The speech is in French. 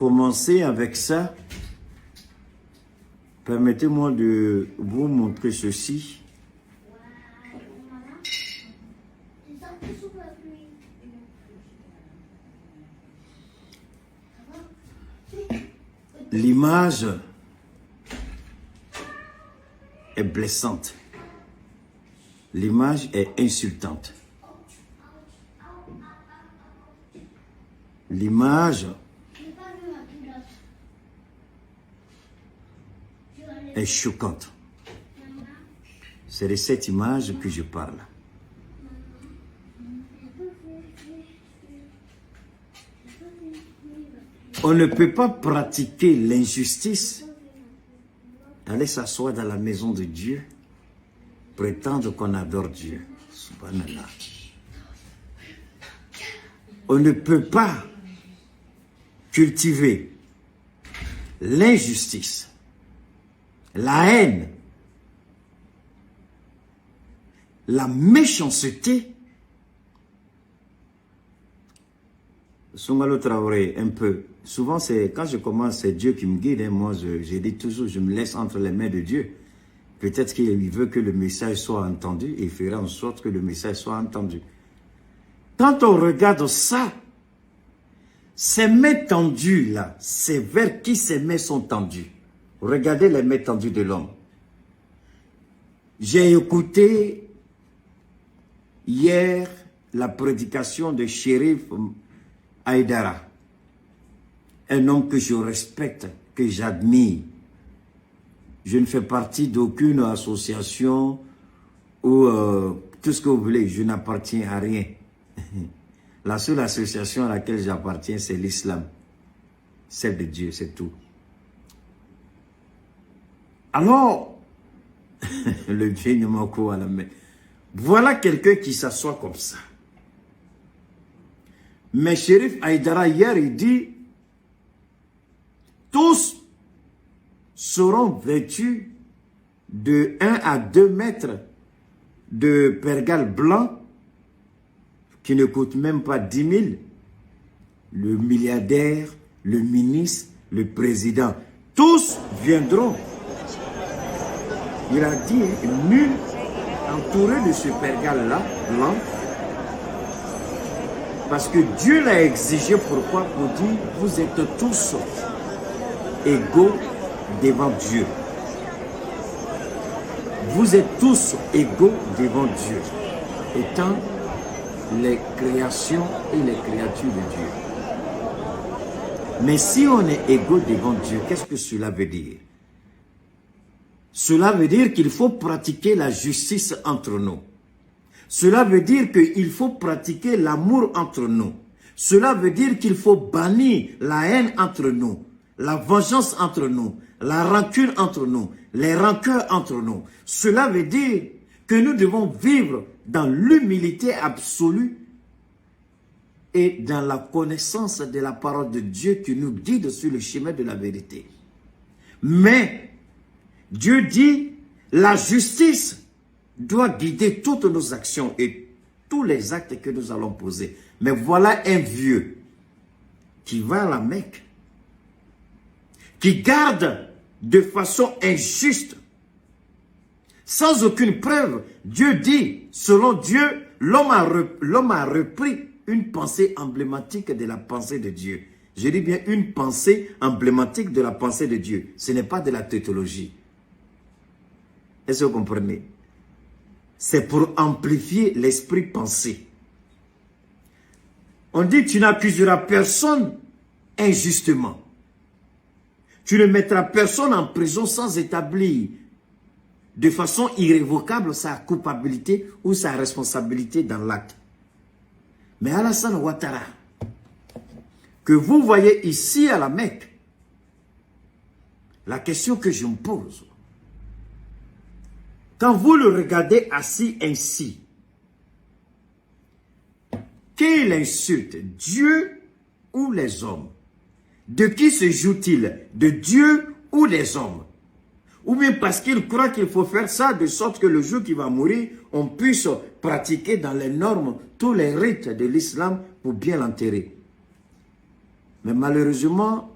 commencer avec ça. Permettez-moi de vous montrer ceci. L'image est blessante. L'image est insultante. L'image est choquante. C'est de cette image que je parle. On ne peut pas pratiquer l'injustice, aller s'asseoir dans la maison de Dieu, prétendre qu'on adore Dieu. Subhanallah. On ne peut pas cultiver l'injustice, la haine, la méchanceté. Soumalo Traoré, un peu. Souvent, c'est quand je commence, c'est Dieu qui me guide. Hein. Moi, je dis toujours, je me laisse entre les mains de Dieu. Peut-être qu'il veut que le message soit entendu et il fera en sorte que le message soit entendu. Quand on regarde ça, ces mains tendues là, c'est vers qui ces mains sont tendues. Regardez les mains tendues de l'homme. J'ai écouté hier la prédication de Chérif Haïdara, un homme que je respecte, que j'admire. Je ne fais partie d'aucune association ou tout ce que vous voulez, je n'appartiens à rien. La seule association à laquelle j'appartiens, c'est l'islam. Celle de Dieu, c'est tout. Alors, le vieux Nyamako à la main. Voilà quelqu'un qui s'assoit comme ça. Mais Chérif Haïdara, hier, il dit, tous seront vêtus de 1 à 2 mètres de pergale blanc qui ne coûte même pas 10 000. Le milliardaire, le ministre, le président, tous viendront. Il a dit, nul entouré de ce pergale-là, blanc, parce que Dieu l'a exigé. Pourquoi? Pour dire, vous êtes tous égaux devant Dieu. Vous êtes tous égaux devant Dieu, étant les créations et les créatures de Dieu. Mais si on est égaux devant Dieu, qu'est-ce que cela veut dire? Cela veut dire qu'il faut pratiquer la justice entre nous. Cela veut dire qu'il faut pratiquer l'amour entre nous. Cela veut dire qu'il faut bannir la haine entre nous, la vengeance entre nous, la rancune entre nous, les rancœurs entre nous. Cela veut dire que nous devons vivre dans l'humilité absolue et dans la connaissance de la parole de Dieu qui nous guide sur le chemin de la vérité. Mais Dieu dit, la justice doit guider toutes nos actions et tous les actes que nous allons poser. Mais voilà un vieux qui va à la Mecque, qui garde de façon injuste, sans aucune preuve. Dieu dit, selon Dieu, l'homme a repris une pensée emblématique de la pensée de Dieu. Je dis bien une pensée emblématique de la pensée de Dieu. Ce n'est pas de la tautologie. Est-ce que vous comprenez? C'est pour amplifier l'esprit pensé. On dit, tu n'accuseras personne injustement. Tu ne mettras personne en prison sans établir de façon irrévocable sa culpabilité ou sa responsabilité dans l'acte. Mais Alassane Ouattara, que vous voyez ici à la Mecque, la question que je me pose, quand vous le regardez assis ainsi, quelle insulte, Dieu ou les hommes? De qui se joue-t-il? De Dieu ou des hommes? Ou bien parce qu'il croit qu'il faut faire ça de sorte que le jour qu'il va mourir, on puisse pratiquer dans les normes tous les rites de l'islam pour bien l'enterrer. Mais malheureusement,